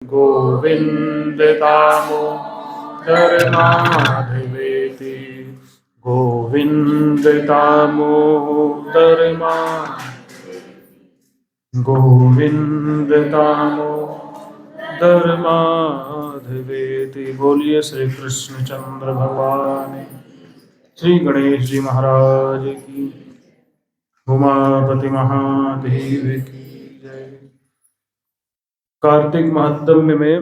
गोविंद दामोदर माधवेति गोविंद दामोदर गोविंद दामोदर माधवेति। बोलिए श्री कृष्णचंद्र भगवान श्री गणेश जी महाराज की, उमापति महादेव की जय। कार्तिक महात्म्य में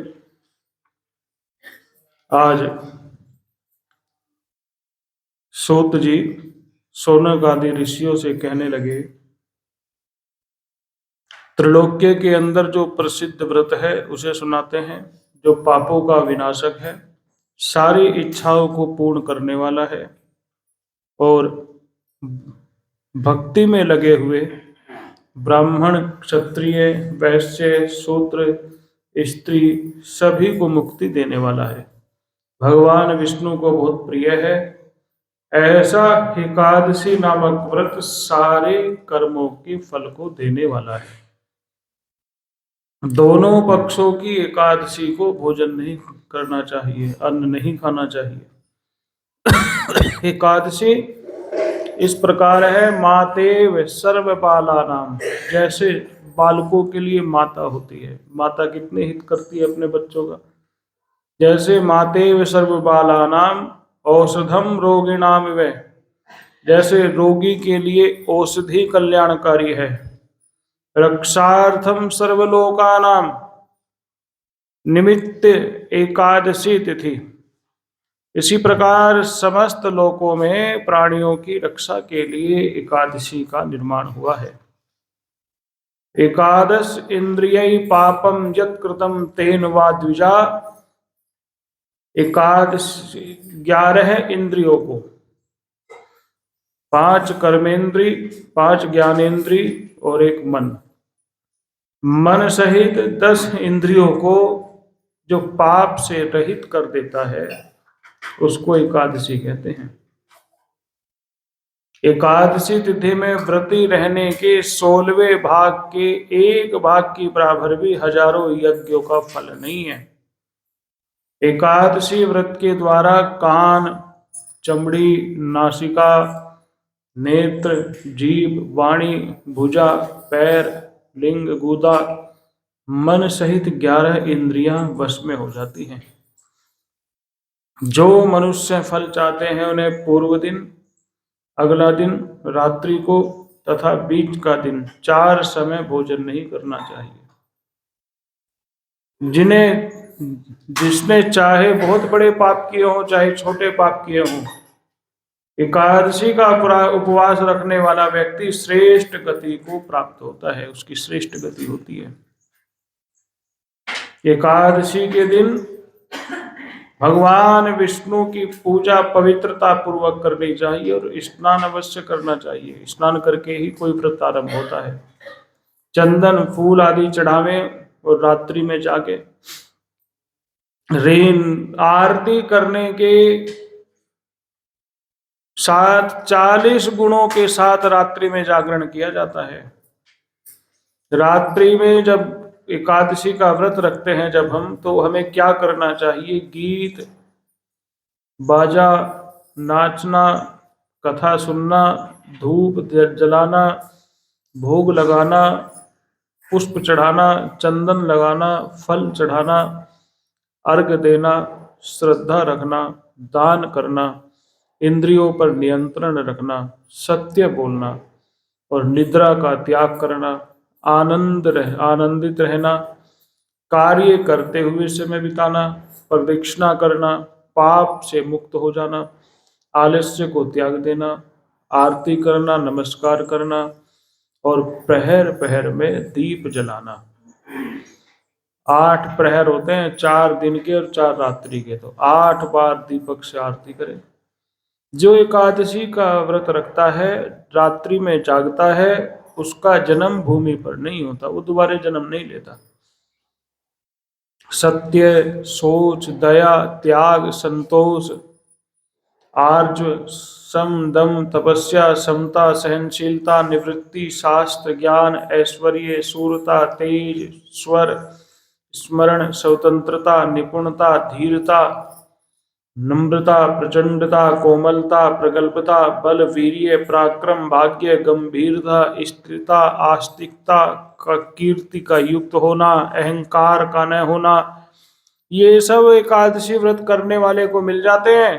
आज सूत जी शौनक आदि ऋषियों से कहने लगे, त्रिलोक्य के अंदर जो प्रसिद्ध व्रत है उसे सुनाते हैं, जो पापों का विनाशक है, सारी इच्छाओं को पूर्ण करने वाला है और भक्ति में लगे हुए ब्राह्मण, क्षत्रिय, वैश्य, शूद्र, स्त्री सभी को मुक्ति देने वाला है। भगवान विष्णु को बहुत प्रिय है। ऐसा एकादशी नामक व्रत सारे कर्मों के फल को देने वाला है। दोनों पक्षों की एकादशी को भोजन नहीं करना चाहिए, अन्न नहीं खाना चाहिए। एकादशी इस प्रकार है, मातेव सर्वबाला नाम, जैसे बालकों के लिए माता होती है, माता कितने हित करती है अपने बच्चों का, जैसे मातेव सर्वबाला नाम औषधम रोगिणाम वे, जैसे रोगी के लिए औषधि कल्याणकारी है। रक्षार्थम सर्वलोकानाम निमित्त एकादशी तिथि, इसी प्रकार समस्त लोकों में प्राणियों की रक्षा के लिए एकादशी का निर्माण हुआ है। एकादश इंद्रिय पापम यत् कृतम तेन वा द्विजा, एकादश 11 इंद्रियों को, 5 कर्मेंद्री, 5 ज्ञानेन्द्री और 1 मन, मन सहित 10 इंद्रियों को जो पाप से रहित कर देता है उसको एकादशी कहते हैं। एकादशी तिथि में व्रती रहने के 16वें भाग के 1 भाग की बराबर भी हजारों यज्ञों का फल नहीं है। एकादशी व्रत के द्वारा कान, चमड़ी, नासिका, नेत्र, जीभ, वाणी, भुजा, पैर, लिंग, गुदा, मन सहित 11 इंद्रियां वश में हो जाती हैं। जो मनुष्य फल चाहते हैं उन्हें पूर्व दिन, अगला दिन, रात्रि को तथा बीच का दिन 4 समय भोजन नहीं करना चाहिए। जिसने चाहे बहुत बड़े पाप किए हों चाहे छोटे पाप किए हों, एकादशी का उपवास रखने वाला व्यक्ति श्रेष्ठ गति को प्राप्त होता है, उसकी श्रेष्ठ गति होती है। एकादशी के दिन भगवान विष्णु की पूजा पवित्रता पूर्वक करनी चाहिए और स्नान अवश्य करना चाहिए। स्नान करके ही कोई व्रत आरंभ होता है। चंदन, फूल आदि चढ़ावें और रात्रि में जाके आरती करने के साथ 40 गुणों के साथ रात्रि में जागरण किया जाता है। रात्रि में जब एकादशी का व्रत रखते हैं जब हम, तो हमें क्या करना चाहिए? गीत, बाजा, नाचना, कथा सुनना, धूप जलाना, भोग लगाना, पुष्प चढ़ाना, चंदन लगाना, फल चढ़ाना, अर्घ देना, श्रद्धा रखना, दान करना, इंद्रियों पर नियंत्रण रखना, सत्य बोलना और निद्रा का त्याग करना, आनंदित रहना, कार्य करते हुए समय बिताना, प्रदक्षिणा करना, पाप से मुक्त हो जाना, आलस्य को त्याग देना, आरती करना, नमस्कार करना और प्रहर प्रहर में दीप जलाना। 8 प्रहर होते हैं, 4 दिन के और 4 रात्रि के, तो 8 बार दीपक से आरती करें। जो एकादशी का व्रत रखता है, रात्रि में जागता है, उसका जन्म भूमि पर नहीं होता, वो दोबारा जन्म नहीं लेता। सत्य, सोच, दया, त्याग, संतोष, आर्जव, सम, दम, तपस्या, समता, सहनशीलता, निवृत्ति, शास्त्र ज्ञान, ऐश्वर्य, शूरता, तेज, स्वर, स्मरण, स्वतंत्रता, निपुणता, धीरता, नम्रता, प्रचंडता, कोमलता, प्रगल्भता, बल, वीर्य, पराक्रम, भाग्य, गंभीरता, स्थिरता, आस्तिकता, कीर्ति का युक्त होना, अहंकार का न होना, ये सब एकादशी व्रत करने वाले को मिल जाते हैं।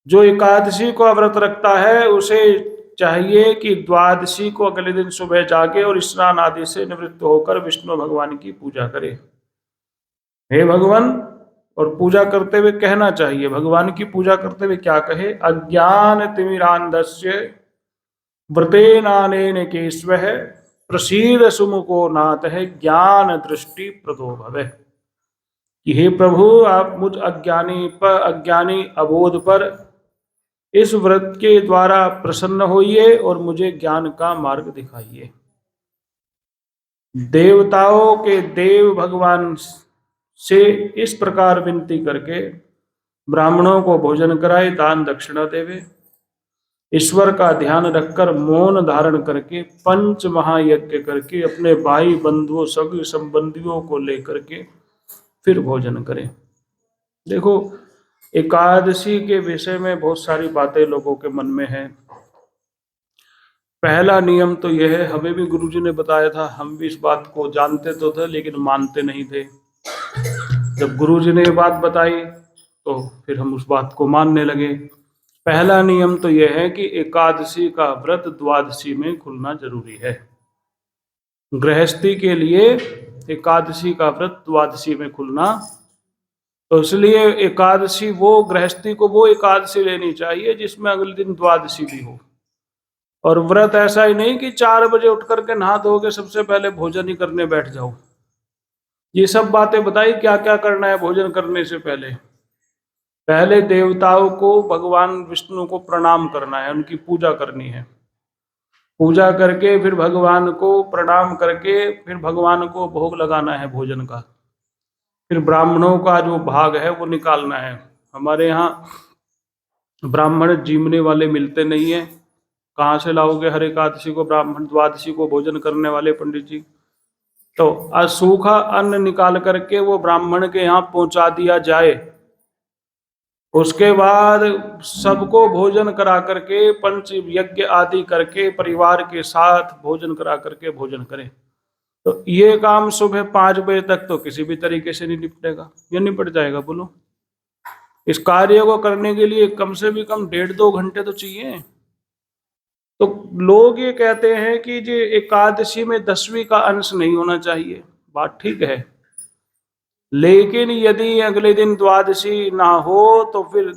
जो एकादशी को व्रत रखता है उसे चाहिए कि द्वादशी को अगले दिन सुबह जाके और स्नान आदि से निवृत्त होकर विष्णु भगवान की पूजा करे। हे भगवान, और पूजा करते हुए कहना चाहिए, भगवान की पूजा करते हुए क्या कहे, अज्ञान तिमिरांधस्य व्रतेनानेन केशवः प्रसीद सुमुखो नाथ है ज्ञान दृष्टि प्रदो भवे। कि हे प्रभु, आप मुझ अज्ञानी अबोध पर इस व्रत के द्वारा प्रसन्न होइए और मुझे ज्ञान का मार्ग दिखाइए। देवताओं के देव भगवान से इस प्रकार विनती करके ब्राह्मणों को भोजन कराए, दान दक्षिणा देवे, ईश्वर का ध्यान रखकर मौन धारण करके पंच महायज्ञ करके अपने भाई बंधुओं सभी संबंधियों को लेकर के फिर भोजन करें। देखो, एकादशी के विषय में बहुत सारी बातें लोगों के मन में है। पहला नियम तो यह है, हमें भी गुरुजी ने बताया था, हम भी इस बात को जानते तो थे लेकिन मानते नहीं थे। जब गुरुजी ने ये बात बताई तो फिर हम उस बात को मानने लगे। पहला नियम तो यह है कि एकादशी का व्रत द्वादशी में खुलना जरूरी है। गृहस्थी के लिए एकादशी का व्रत द्वादशी में खुलना, तो इसलिए एकादशी वो गृहस्थी को वो एकादशी लेनी चाहिए जिसमें अगले दिन द्वादशी भी हो। और व्रत ऐसा ही नहीं कि 4 बजे उठ करके नहा धो के सबसे पहले भोजन ही करने बैठ जाओ। ये सब बातें बताई क्या क्या करना है भोजन करने से पहले। पहले देवताओं को, भगवान विष्णु को प्रणाम करना है, उनकी पूजा करनी है। पूजा करके फिर भगवान को प्रणाम करके फिर भगवान को भोग लगाना है भोजन का। फिर ब्राह्मणों का जो भाग है वो निकालना है। हमारे यहाँ ब्राह्मण जीमने वाले मिलते नहीं है। कहाँ से लाओगे हर एकादशी को ब्राह्मण, द्वादशी को भोजन करने वाले पंडित जी? तो सूखा अन्न निकाल करके वो ब्राह्मण के यहाँ पहुंचा दिया जाए। उसके बाद सबको भोजन करा करके, पंच यज्ञ आदि करके, परिवार के साथ भोजन करा करके भोजन करें। तो ये काम सुबह 5 बजे तक तो किसी भी तरीके से नहीं निपटेगा, या निपट जाएगा? बोलो। इस कार्य को करने के लिए कम से भी कम 1.5-2 घंटे तो चाहिए। तो लोग ये कहते हैं कि ये एकादशी में 10वीं का अंश नहीं होना चाहिए। बात ठीक है, लेकिन यदि अगले दिन द्वादशी ना हो तो फिर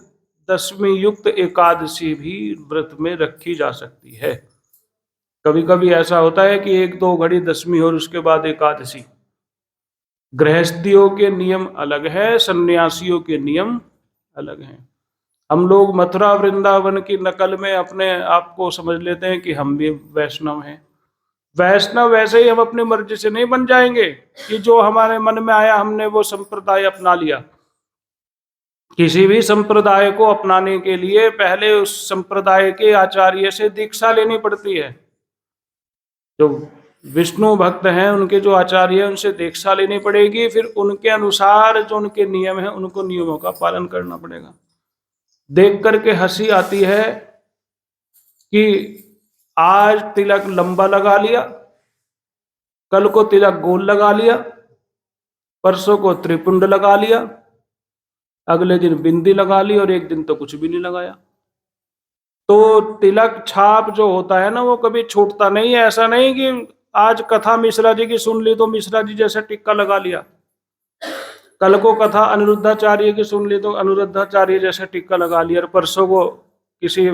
10वीं युक्त एकादशी भी व्रत में रखी जा सकती है। कभी कभी ऐसा होता है कि 1-2 घड़ी 10वीं और उसके बाद एकादशी। गृहस्थियों के नियम अलग है, सन्यासियों के नियम अलग हैं। हम लोग मथुरा वृंदावन की नकल में अपने आप को समझ लेते हैं कि हम भी वैष्णव हैं। वैष्णव वैसे ही हम अपनी मर्जी से नहीं बन जाएंगे कि जो हमारे मन में आया हमने वो संप्रदाय अपना लिया। किसी भी संप्रदाय को अपनाने के लिए पहले उस संप्रदाय के आचार्य से दीक्षा लेनी पड़ती है। जो विष्णु भक्त हैं उनके जो आचार्य हैं उनसे दीक्षा लेनी पड़ेगी, फिर उनके अनुसार जो उनके नियम हैं उनको नियमों का पालन करना पड़ेगा। देख करके हंसी आती है कि आज तिलक लंबा लगा लिया, कल को तिलक गोल लगा लिया, परसों को त्रिपुंड लगा लिया, अगले दिन बिंदी लगा ली और एक दिन तो कुछ भी नहीं लगाया। तो तिलक छाप जो होता है ना वो कभी छूटता नहीं है। ऐसा नहीं कि आज कथा मिश्रा जी की सुन ली तो मिश्रा जी जैसा टिक्का लगा लिया, कल को कथा अनिरुद्धाचार्य की सुन ली तो अनिरुद्धाचार्य जैसा टिक्का लगा लिया, और परसों को किसी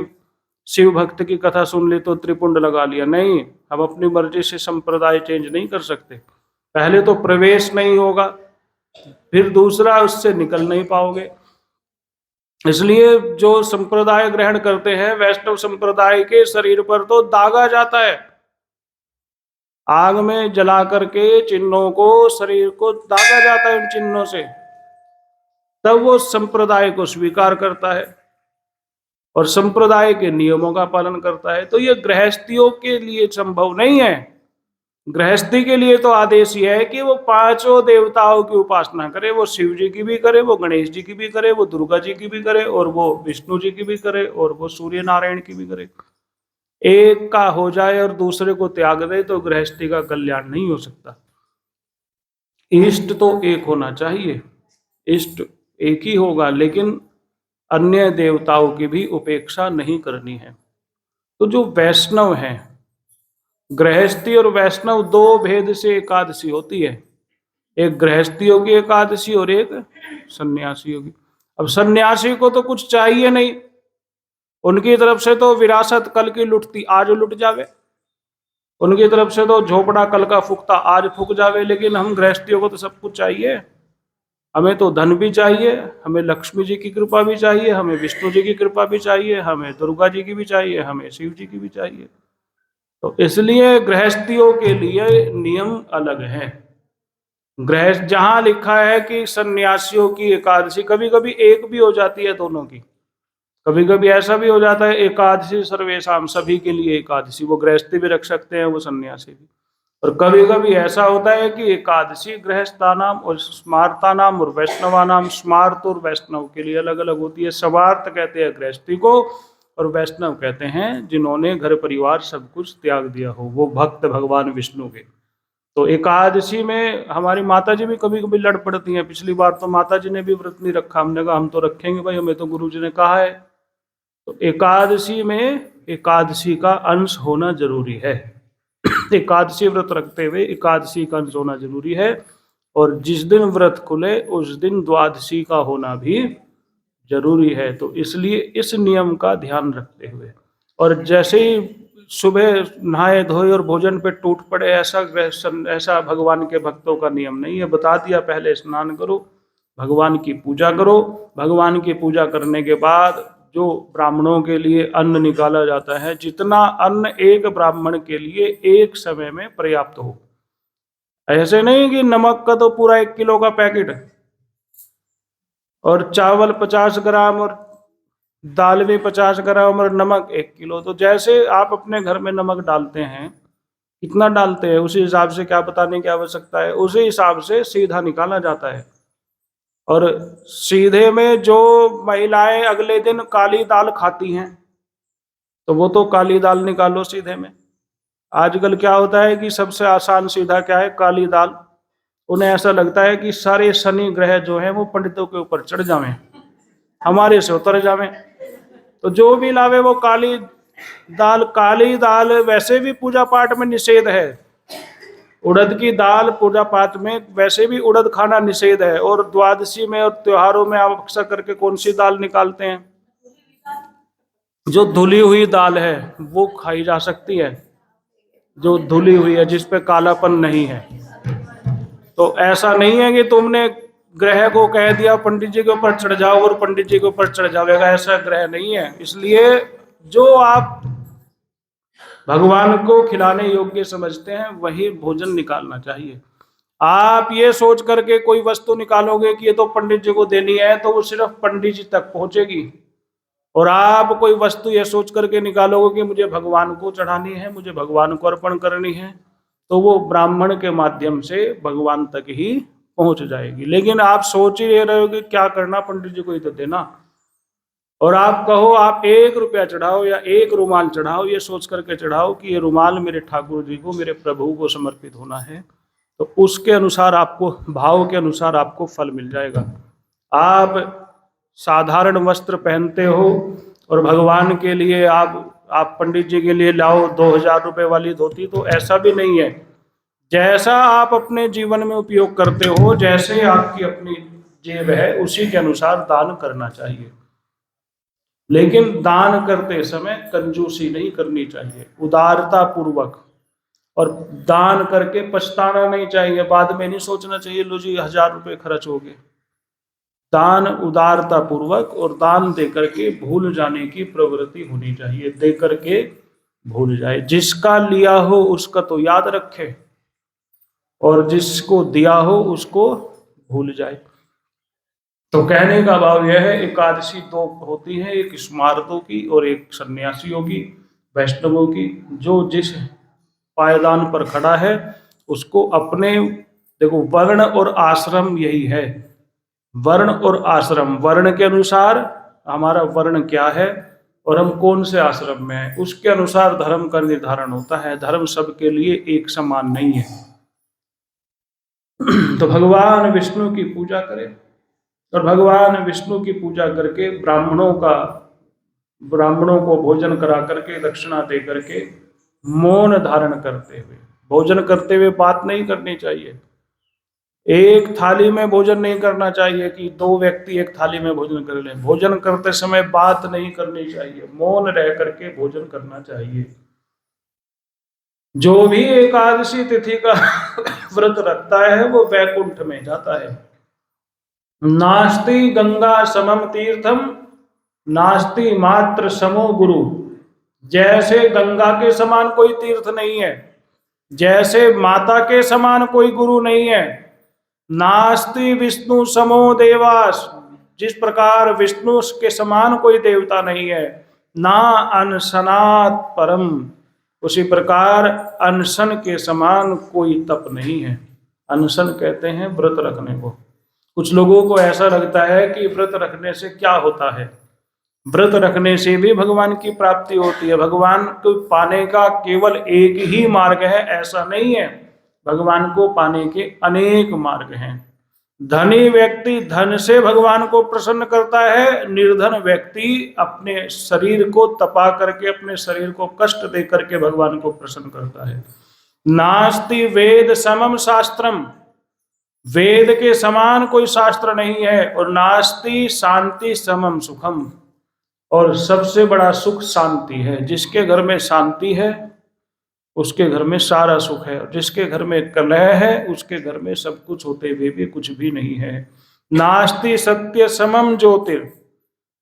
शिव भक्त की कथा सुन ली तो त्रिपुंड लगा लिया। नहीं, हम अपनी मर्जी से संप्रदाय चेंज नहीं कर सकते। पहले तो प्रवेश नहीं होगा, फिर दूसरा उससे निकल नहीं पाओगे। इसलिए जो संप्रदाय ग्रहण करते हैं, वैष्णव संप्रदाय के शरीर पर तो दागा जाता है, आग में जला करके चिन्हों को, शरीर को दागा जाता है उन चिन्हों से, तब वो संप्रदाय को स्वीकार करता है और संप्रदाय के नियमों का पालन करता है। तो ये गृहस्थियों के लिए संभव नहीं है। गृहस्थी के लिए तो आदेश ये है कि वो पांचों देवताओं की उपासना करे, वो शिव जी की भी करे, वो गणेश जी की भी करे, वो दुर्गा जी की भी करे, और वो विष्णु जी की भी करे, और वो सूर्य नारायण की भी करे। एक का हो जाए और दूसरे को त्याग दे तो गृहस्थी का कल्याण नहीं हो सकता। इष्ट तो एक होना चाहिए, इष्ट एक ही होगा, लेकिन अन्य देवताओं की भी उपेक्षा नहीं करनी है। तो जो वैष्णव है, गृहस्थी और वैष्णव दो भेद से एकादशी होती है। एक गृहस्थियों की एकादशी और एक सन्यासियों की। अब सन्यासी को तो कुछ चाहिए नहीं, उनकी तरफ से तो विरासत कल की लुटती आज लुट जावे, उनकी तरफ से तो झोपड़ा कल का फूकता आज फूक जावे। लेकिन हम गृहस्थियों को तो सब कुछ चाहिए, हमें तो धन भी चाहिए, हमें लक्ष्मी जी की कृपा भी चाहिए, हमें विष्णु जी की कृपा भी चाहिए, हमें दुर्गा जी की भी चाहिए, हमें शिव जी की भी चाहिए। तो इसलिए गृहस्थियों के लिए नियम अलग है। गृहस्थ जहां लिखा है कि सन्यासियों की एकादशी, कभी कभी एक भी हो जाती है दोनों की, कभी कभी ऐसा भी हो जाता है एकादशी सर्वेशाम, सभी के लिए एकादशी, वो गृहस्थी भी रख सकते हैं, वो सन्यासी भी। और कभी कभी ऐसा होता है कि एकादशी गृहस्थानाम और स्मार्तानाम और वैष्णवानाम, स्मार्त और वैष्णव के लिए अलग अलग होती है। स्मार्त कहते हैं गृहस्थी को, और वैष्णव कहते हैं जिन्होंने घर परिवार सब कुछ त्याग दिया हो, वो भक्त भगवान विष्णु के। तो एकादशी में हमारी माता जी भी कभी कभी लड़ पड़ती हैं। पिछली बार तो माता जी ने भी व्रत नहीं रखा, हमने कहा हम तो रखेंगे भाई, हमें तो गुरु जी ने कहा है। तो एकादशी में एकादशी का अंश होना जरूरी है। एकादशी व्रत रखते हुए एकादशी का अंश होना जरूरी है, और जिस दिन व्रत खुले उस दिन द्वादशी का होना भी जरूरी है। तो इसलिए इस नियम का ध्यान रखते हुए, और जैसे ही सुबह नहाए धोए और भोजन पे टूट पड़े, ऐसा भगवान के भक्तों का नियम नहीं है। बता दिया पहले स्नान करो, भगवान की पूजा करो, भगवान की पूजा करने के बाद जो ब्राह्मणों के लिए अन्न निकाला जाता है, जितना अन्न एक ब्राह्मण के लिए एक समय में पर्याप्त हो। ऐसे नहीं कि नमक का तो पूरा 1 किलो का पैकेट और चावल 50 ग्राम और दाल भी 50 ग्राम और नमक 1 किलो। तो जैसे आप अपने घर में नमक डालते हैं, कितना डालते हैं उसी हिसाब से, क्या बताने की आवश्यकता है, उसी हिसाब से सीधा निकाला जाता है। और सीधे में जो महिलाएं अगले दिन काली दाल खाती हैं, तो वो तो काली दाल निकालो सीधे में। आजकल क्या होता है कि सबसे आसान सीधा क्या है, काली दाल। उन्हें ऐसा लगता है कि सारे शनि ग्रह जो है वो पंडितों के ऊपर चढ़ जावें, हमारे से उतर जावें। तो जो भी लावे वो काली दाल। काली दाल वैसे भी पूजा पाठ में निषेध है, उड़द की दाल पूजा पाठ में वैसे भी उड़द खाना निषेध है। और द्वादशी में और त्योहारों में आप अक्सर करके कौन सी दाल निकालते हैं, जो धुली हुई दाल है वो खाई जा सकती है, जो धुली हुई है जिस पे कालापन नहीं है। तो ऐसा नहीं है कि तुमने ग्रह को कह दिया पंडित जी के ऊपर चढ़ जाओ और पंडित जी के ऊपर चढ़ जाएगा, ऐसा ग्रह नहीं है। इसलिए जो आप भगवान को खिलाने योग्य समझते हैं वही भोजन निकालना चाहिए। आप ये सोच करके कोई वस्तु निकालोगे कि ये तो पंडित जी को देनी है, तो वो सिर्फ पंडित जी तक पहुंचेगी। और आप कोई वस्तु ये सोच करके निकालोगे कि मुझे भगवान को चढ़ानी है, मुझे भगवान को अर्पण करनी है, तो वो ब्राह्मण के माध्यम से भगवान तक ही पहुंच जाएगी। लेकिन आप सोच ही रहे हो कि क्या करना, पंडित जी को ही तो देना, और आप कहो आप 1 रुपया चढ़ाओ या 1 रुमाल चढ़ाओ, ये सोच करके चढ़ाओ कि ये रुमाल मेरे ठाकुर जी को, मेरे प्रभु को समर्पित होना है, तो उसके अनुसार आपको, भाव के अनुसार आपको फल मिल जाएगा। आप साधारण वस्त्र पहनते हो और भगवान के लिए आप पंडित जी के लिए लाओ 2000 रुपए वाली धोती, तो ऐसा भी नहीं है। जैसा आप अपने जीवन में उपयोग करते हो, जैसे आपकी अपनी जेब है, उसी के अनुसार दान करना चाहिए। लेकिन दान करते समय कंजूसी नहीं करनी चाहिए, उदारता पूर्वक। और दान करके पछताना नहीं चाहिए, बाद में नहीं सोचना चाहिए लो जी 1000 रुपए खर्च हो गए। दान उदारता पूर्वक और दान दे करके भूल जाने की प्रवृत्ति होनी चाहिए, दे करके भूल जाए। जिसका लिया हो उसका तो याद रखे, और जिसको दिया हो उसको भूल जाए। तो कहने का भाव यह है, एकादशी 2 होती है, एक स्मार्तों की और एक सन्यासियों की, वैष्णवों की। जो जिस पायदान पर खड़ा है, उसको अपने, देखो वर्ण और आश्रम यही है, वर्ण और आश्रम, वर्ण के अनुसार हमारा वर्ण क्या है और हम कौन से आश्रम में हैं, उसके अनुसार धर्म का निर्धारण होता है। धर्म सबके लिए एक समान नहीं है। तो भगवान विष्णु की पूजा करें, और भगवान विष्णु की पूजा करके ब्राह्मणों को भोजन करा करके, दक्षिणा दे करके, मौन धारण करते हुए, भोजन करते हुए बात नहीं करनी चाहिए। एक थाली में भोजन नहीं करना चाहिए कि दो व्यक्ति एक थाली में भोजन कर लें। भोजन करते समय बात नहीं करनी चाहिए, मौन रह करके भोजन करना चाहिए। जो भी एकादशी तिथि का व्रत रखता है वो वैकुंठ में जाता है। नास्ति गंगा समम तीर्थम नास्ति मात्र समो गुरु। जैसे गंगा के समान कोई तीर्थ नहीं है, जैसे माता के समान कोई गुरु नहीं है। नास्ति विष्णु समो देवास, जिस प्रकार विष्णु के समान कोई देवता नहीं है। ना अनशनात् परम, उसी प्रकार अनशन के समान कोई तप नहीं है। अनशन कहते हैं व्रत रखने को। कुछ लोगों को ऐसा लगता है कि व्रत रखने से क्या होता है, व्रत रखने से भी भगवान की प्राप्ति होती है। भगवान को पाने का केवल एक ही मार्ग है, ऐसा नहीं है। भगवान को पाने के अनेक मार्ग हैं। धनी व्यक्ति धन से भगवान को प्रसन्न करता है, निर्धन व्यक्ति अपने शरीर को तपा करके, अपने शरीर को कष्ट दे करके भगवान को प्रसन्न करता है। नास्ति वेद समम शास्त्रम, वेद के समान कोई शास्त्र नहीं है। और नास्ति शांति समम सुखम, और सबसे बड़ा सुख शांति है। जिसके घर में शांति है उसके घर में सारा सुख है, और जिसके घर में कलह है उसके घर में सब कुछ होते हुए भी कुछ भी नहीं है। नास्ति सत्य समम ज्योतिर,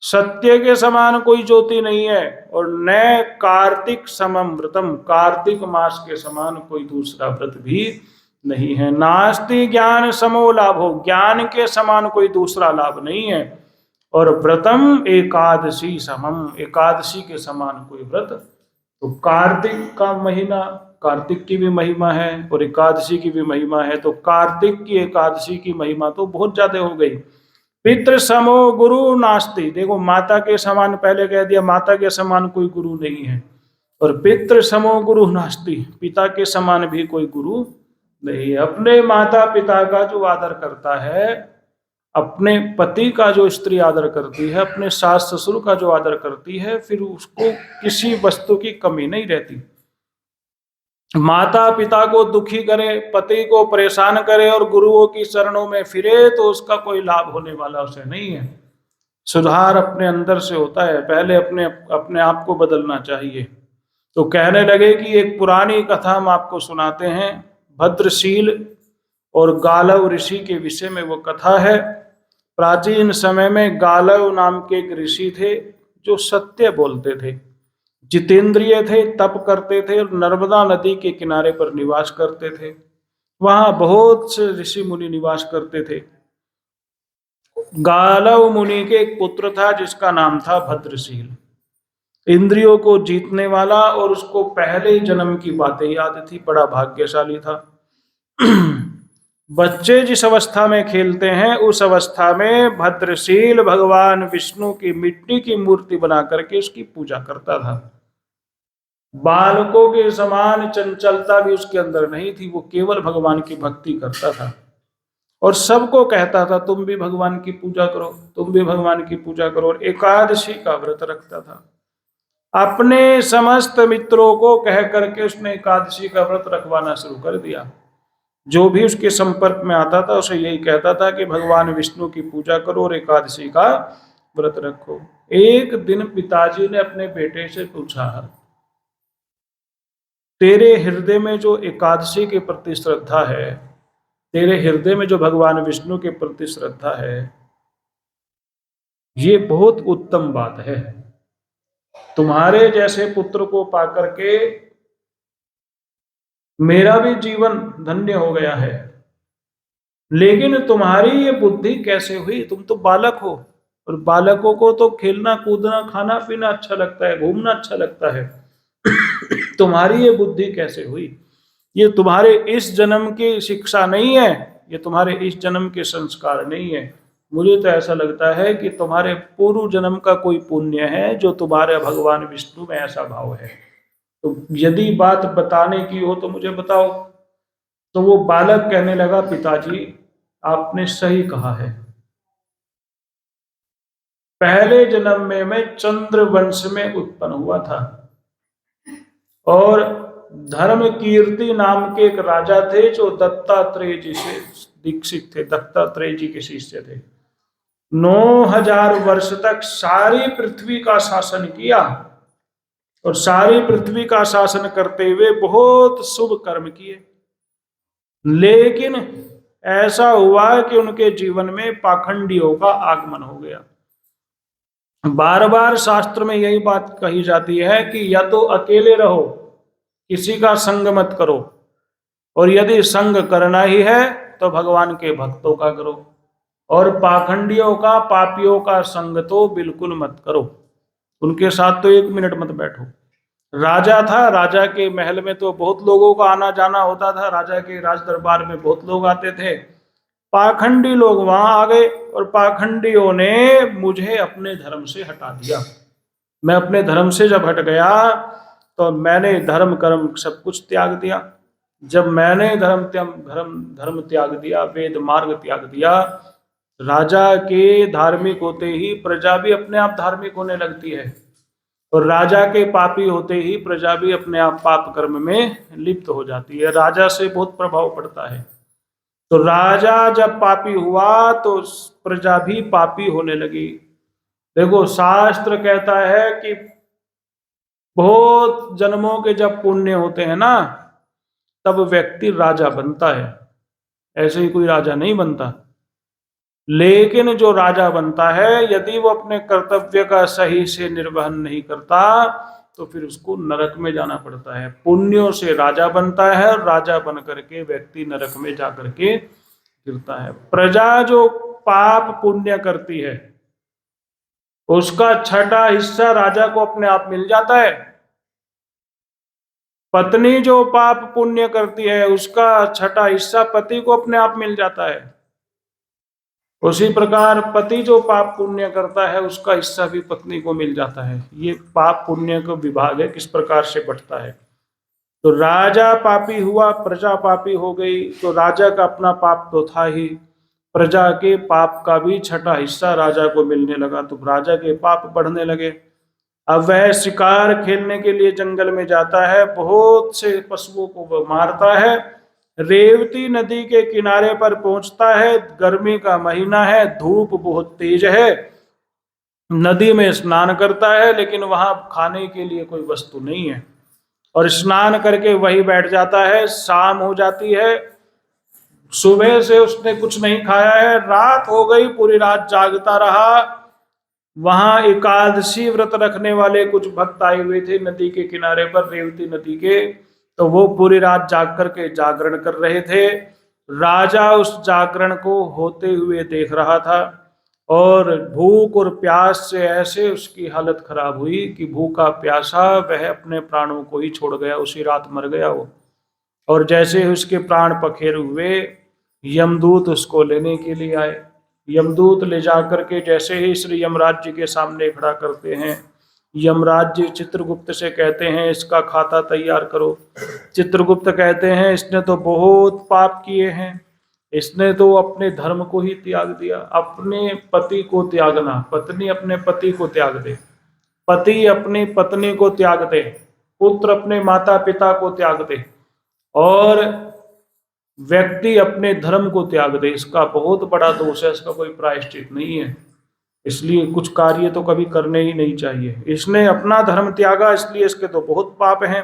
सत्य के समान कोई ज्योति नहीं है। और न कार्तिक समम व्रतम, कार्तिक मास के समान कोई दूसरा व्रत भी नहीं है। नास्ति ज्ञान समो लाभो, ज्ञान के समान कोई दूसरा लाभ नहीं है। और व्रतम एकादशी समम, एकादशी के समान कोई व्रत। तो कार्तिक का महीना, कार्तिक की भी महिमा है और एकादशी की भी महिमा है। तो कार्तिक की एकादशी की महिमा तो बहुत ज्यादा हो गई। पितृ समो गुरु नास्ति, देखो माता के समान पहले कह दिया, माता के समान कोई गुरु नहीं है। और पितृ समो गुरु नास्ति, पिता के समान भी कोई गुरु नहीं है। अपने माता पिता का जो आदर करता है, अपने पति का जो स्त्री आदर करती है, अपने सास ससुर का जो आदर करती है, फिर उसको किसी वस्तु की कमी नहीं रहती। माता पिता को दुखी करे, पति को परेशान करे और गुरुओं की शरणों में फिरे तो उसका कोई लाभ होने वाला उसे नहीं है। सुधार अपने अंदर से होता है, पहले अपने आप को बदलना चाहिए। तो कहने लगे कि एक पुरानी कथा हम आपको सुनाते हैं, भद्रशील और गालव ऋषि के विषय में वो कथा है। प्राचीन समय में गालव नाम के एक ऋषि थे जो सत्य बोलते थे, जितेंद्रिय थे, तप करते थे और नर्मदा नदी के किनारे पर निवास करते थे। वहां बहुत से ऋषि मुनि निवास करते थे। गालव मुनि के एक पुत्र था जिसका नाम था भद्रशील, इंद्रियों को जीतने वाला, और उसको पहले जन्म की बातें याद थी, बड़ा भाग्यशाली था। बच्चे जिस अवस्था में खेलते हैं उस अवस्था में भद्रशील भगवान विष्णु की मिट्टी की मूर्ति बना करके उसकी पूजा करता था। बालकों के समान चंचलता भी उसके अंदर नहीं थी, वो केवल भगवान की भक्ति करता था और सबको कहता था तुम भी भगवान की पूजा करो, तुम भी भगवान की पूजा करो। और एकादशी का व्रत रखता था। अपने समस्त मित्रों को कह करके उसने एकादशी का व्रत रखवाना शुरू कर दिया। जो भी उसके संपर्क में आता था उसे यही कहता था कि भगवान विष्णु की पूजा करो और एकादशी का व्रत रखो। एक दिन पिताजी ने अपने बेटे से पूछा, तेरे हृदय में जो एकादशी के प्रति श्रद्धा है, तेरे हृदय में जो भगवान विष्णु के प्रति श्रद्धा है, ये बहुत उत्तम बात है। तुम्हारे जैसे पुत्र को पाकर के मेरा भी जीवन धन्य हो गया है, लेकिन तुम्हारी ये बुद्धि कैसे हुई? तुम तो बालक हो और बालकों को तो खेलना कूदना खाना पीना अच्छा लगता है, घूमना अच्छा लगता है। तुम्हारी ये बुद्धि कैसे हुई? ये तुम्हारे इस जन्म की शिक्षा नहीं है, ये तुम्हारे इस जन्म के संस्कार नहीं है। मुझे तो ऐसा लगता है कि तुम्हारे पूर्व जन्म का कोई पुण्य है जो तुम्हारे भगवान विष्णु में ऐसा भाव है। तो यदि बात बताने की हो तो मुझे बताओ। तो वो बालक कहने लगा, पिताजी आपने सही कहा है, पहले जन्म में मैं चंद्र वंश में उत्पन्न हुआ था और धर्म कीर्ति नाम के एक राजा थे जो दत्तात्रेय जी से दीक्षित थे, दत्तात्रेय जी के शिष्य थे। 9,000 वर्ष तक सारी पृथ्वी का शासन किया और सारी पृथ्वी का शासन करते हुए बहुत शुभ कर्म किए। लेकिन ऐसा हुआ कि उनके जीवन में पाखंडियों का आगमन हो गया। बार बार शास्त्र में यही बात कही जाती है कि या तो अकेले रहो, किसी का संग मत करो, और यदि संग करना ही है तो भगवान के भक्तों का करो, और पाखंडियों का, पापियों का संग तो बिल्कुल मत करो, उनके साथ तो 1 मिनट मत बैठो। राजा था, राजा के महल में तो बहुत लोगों का आना जाना होता था, राजा के राज दरबार में बहुत लोग आते थे। पाखंडी लोग वहां आ गए और पाखंडियों ने मुझे अपने धर्म से हटा दिया। मैं अपने धर्म से जब हट गया तो मैंने धर्म कर्म सब कुछ त्याग दिया। जब मैंने धर्म त्याग दिया, वेद मार्ग त्याग दिया, राजा के धार्मिक होते ही प्रजा भी अपने आप धार्मिक होने लगती है, और राजा के पापी होते ही प्रजा भी अपने आप पाप कर्म में लिप्त हो जाती है। राजा से बहुत प्रभाव पड़ता है। तो राजा जब पापी हुआ तो प्रजा भी पापी होने लगी। देखो, शास्त्र कहता है कि बहुत जन्मों के जब पुण्य होते हैं ना, तब व्यक्ति राजा बनता है, ऐसे ही कोई राजा नहीं बनता। लेकिन जो राजा बनता है, यदि वो अपने कर्तव्य का सही से निर्वहन नहीं करता तो फिर उसको नरक में जाना पड़ता है। पुण्यों से राजा बनता है और राजा बन करके व्यक्ति नरक में जा करके गिरता है। प्रजा जो पाप पुण्य करती है उसका छठा हिस्सा राजा को अपने आप मिल जाता है। पत्नी जो पाप पुण्य करती है उसका छठा हिस्सा पति को अपने आप मिल जाता है। उसी प्रकार पति जो पाप पुण्य करता है उसका हिस्सा भी पत्नी को मिल जाता है। ये पाप पुण्य का विभाग है, किस प्रकार से बढ़ता है। तो राजा पापी हुआ, प्रजा पापी हो गई, तो राजा का अपना पाप तो था ही, प्रजा के पाप का भी छठा हिस्सा राजा को मिलने लगा, तो राजा के पाप बढ़ने लगे। अब वह शिकार खेलने के लिए जंगल में जाता है, बहुत से पशुओं को वह मारता है, रेवती नदी के किनारे पर पहुंचता है। गर्मी का महीना है, धूप बहुत तेज है, नदी में स्नान करता है, लेकिन वहां खाने के लिए कोई वस्तु नहीं है, और स्नान करके वही बैठ जाता है। शाम हो जाती है, सुबह से उसने कुछ नहीं खाया है, रात हो गई, पूरी रात जागता रहा। वहां एकादशी व्रत रखने वाले कुछ भक्त आए हुए थे नदी के किनारे पर, रेवती नदी के, तो वो पूरी रात जाग करके जागरण कर रहे थे। राजा उस जागरण को होते हुए देख रहा था, और भूख और प्यास से ऐसे उसकी हालत खराब हुई कि भूखा प्यासा वह अपने प्राणों को ही छोड़ गया, उसी रात मर गया वो। और जैसे ही उसके प्राण पखेर हुए, यमदूत उसको लेने के लिए आए। यमदूत ले जा करके जैसे ही श्री यमराज जी के सामने खड़ा करते हैं, यमराज जी चित्रगुप्त से कहते हैं इसका खाता तैयार करो। चित्रगुप्त कहते हैं इसने तो बहुत पाप किए हैं, इसने तो अपने धर्म को ही त्याग दिया। अपने पति को त्यागना, पत्नी अपने पति को त्याग दे, पति अपनी पत्नी को त्याग दे, पुत्र अपने माता पिता को त्याग दे, और व्यक्ति अपने धर्म को त्याग दे, इसका बहुत बड़ा दोष है, इसका कोई प्रायश्चित नहीं है। इसलिए कुछ कार्य तो कभी करने ही नहीं चाहिए। इसने अपना धर्म त्यागा, इसलिए इसके तो बहुत पाप हैं।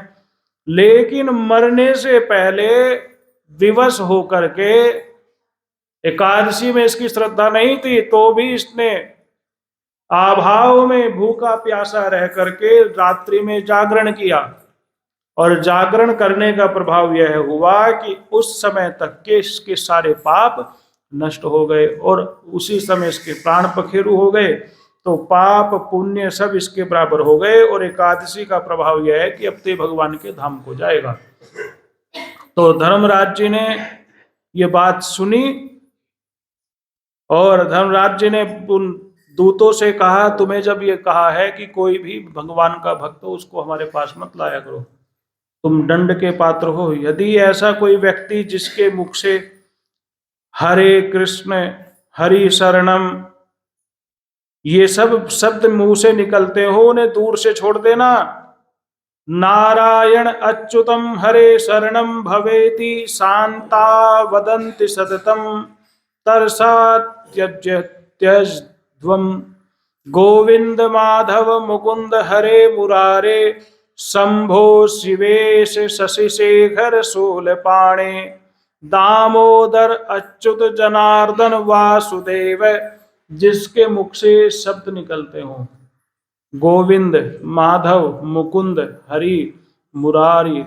लेकिन मरने से पहले विवश होकर के, एकादशी में इसकी श्रद्धा नहीं थी तो भी इसने अभाव में भूखा प्यासा रह करके रात्रि में जागरण किया, और जागरण करने का प्रभाव यह हुआ कि उस समय तक के इसके सारे पाप नष्ट हो गए, और उसी समय इसके प्राण पखेरु हो गए। तो पाप पुण्य सब इसके बराबर हो गए, और एकादशी का प्रभाव यह है कि अब ते भगवान के धाम को जाएगा। तो धर्मराज जी ने ये बात सुनी और धर्मराज जी ने उन दूतों से कहा, तुम्हें जब ये कहा है कि कोई भी भगवान का भक्त हो उसको हमारे पास मत लाया करो, तुम दंड के पात्र हो। यदि ऐसा कोई व्यक्ति जिसके मुख से हरे कृष्ण, हरि शरणम, ये सब शब्द मुंह से निकलते हो, उन्हें दूर से छोड़ देना। नारायण अच्युतम हरे शरणम भवेति शांता वदन्ति सततम तरसा त्यज्ध्वम गोविंद माधव मुकुंद हरे मुरारे शंभो शिवेश शशिशेखर शूलपाणे दामोदर अच्युत जनार्दन वासुदेव। जिसके मुख से शब्द निकलते हों गोविंद, माधव, मुकुंद, हरि, मुरारी,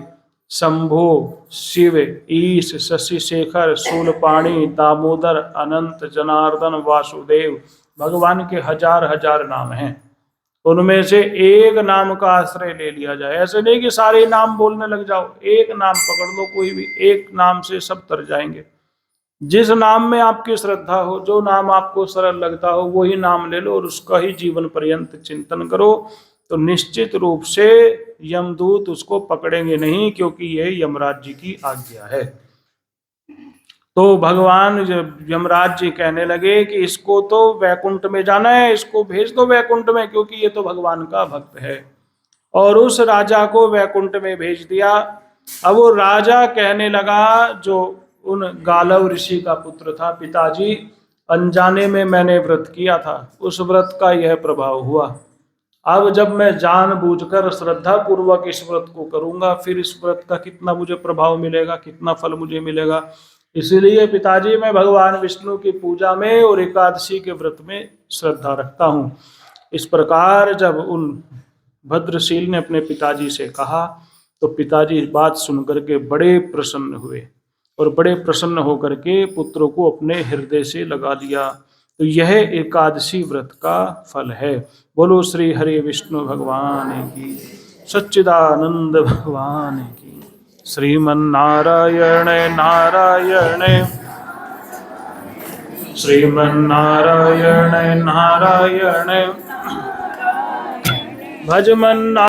शंभो, शिव, ईश, शशिशेखर, शूलपाणी, दामोदर, अनंत, जनार्दन, वासुदेव, भगवान के हजार हजार नाम हैं, उनमें से एक नाम का आश्रय ले लिया जाए। ऐसे नहीं कि सारे नाम बोलने लग जाओ, एक नाम पकड़ लो, कोई भी एक नाम से सब तर जाएंगे। जिस नाम में आपकी श्रद्धा हो, जो नाम आपको सरल लगता हो, वही नाम ले लो और उसका ही जीवन पर्यंत चिंतन करो, तो निश्चित रूप से यमदूत उसको पकड़ेंगे नहीं, क्योंकि यह यमराज जी की आज्ञा है। तो भगवान यमराज जी कहने लगे कि इसको तो वैकुंठ में जाना है, इसको भेज दो वैकुंठ में, क्योंकि ये तो भगवान का भक्त है। और उस राजा को वैकुंठ में भेज दिया। अब वो राजा कहने लगा, जो उन गालव ऋषि का पुत्र था, पिताजी अनजाने में मैंने व्रत किया था, उस व्रत का यह प्रभाव हुआ। अब जब मैं जानबूझकर श्रद्धा पूर्वक इस व्रत को करूंगा, फिर इस व्रत का कितना मुझे प्रभाव मिलेगा, कितना फल मुझे मिलेगा। इसलिए पिताजी मैं भगवान विष्णु की पूजा में और एकादशी के व्रत में श्रद्धा रखता हूँ। इस प्रकार जब उन भद्रशील ने अपने पिताजी से कहा, तो पिताजी इस बात सुनकर के बड़े प्रसन्न हुए और बड़े प्रसन्न होकर के पुत्र को अपने हृदय से लगा लिया। तो यह एकादशी व्रत का फल है। बोलो श्री हरि विष्णु भगवान की, सच्चिदानंद भगवान की। श्रीमन्नारायण नारायण, श्रीमन्नारायण नारायण, भजमन्ना